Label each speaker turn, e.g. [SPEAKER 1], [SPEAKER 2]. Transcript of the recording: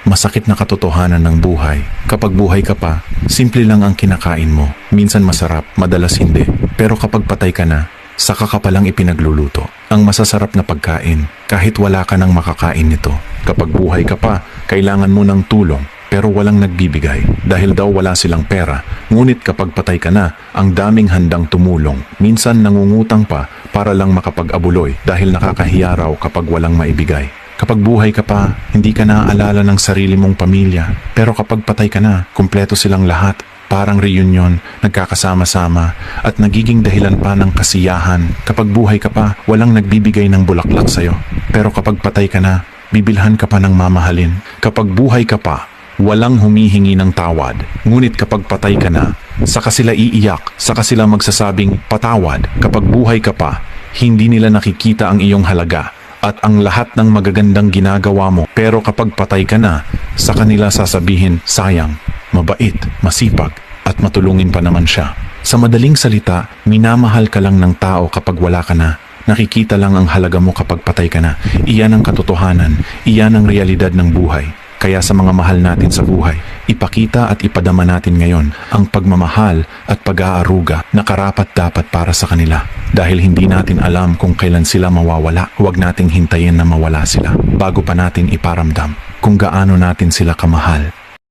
[SPEAKER 1] masakit na katotohanan ng buhay. Kapag buhay ka pa, simple lang ang kinakain mo. Minsan masarap, madalas hindi. Pero kapag patay ka na, saka ka palang ipinagluluto. Ang masasarap na pagkain, kahit wala ka nang makakain nito. Kapag buhay ka pa, kailangan mo ng tulong, pero walang nagbibigay. Dahil daw wala silang pera. Ngunit kapag patay ka na, ang daming handang tumulong. Minsan nangungutang pa para lang makapag-abuloy dahil nakakahiya raw kapag walang maibigay. Kapag buhay ka pa, hindi ka naaalala ng sarili mong pamilya. Pero kapag patay ka na, kumpleto silang lahat. Parang reunion, nagkakasama-sama, at nagiging dahilan pa ng kasiyahan. Kapag buhay ka pa, walang nagbibigay ng bulaklak sa'yo. Pero kapag patay ka na, bibilhan ka pa ng mamahalin. Kapag buhay ka pa, walang humihingi ng tawad. Ngunit kapag patay ka na, saka sila iiyak, saka sila magsasabing patawad. Kapag buhay ka pa, hindi nila nakikita ang iyong halaga at ang lahat ng magagandang ginagawa mo. Pero kapag patay ka na, sa kanila sasabihin, sayang, mabait, masipag, at matulungin pa naman siya. Sa madaling salita, minamahal ka lang ng tao kapag wala ka na. Nakikita lang ang halaga mo kapag patay ka na. Iyan ang katotohanan, iyan ang realidad ng buhay. Kaya sa mga mahal natin sa buhay, ipakita at ipadama natin ngayon ang pagmamahal at pag-aaruga na karapat-dapat para sa kanila. Dahil hindi natin alam kung kailan sila mawawala, huwag nating hintayin na mawala sila bago pa natin iparamdam kung gaano natin sila kamahal.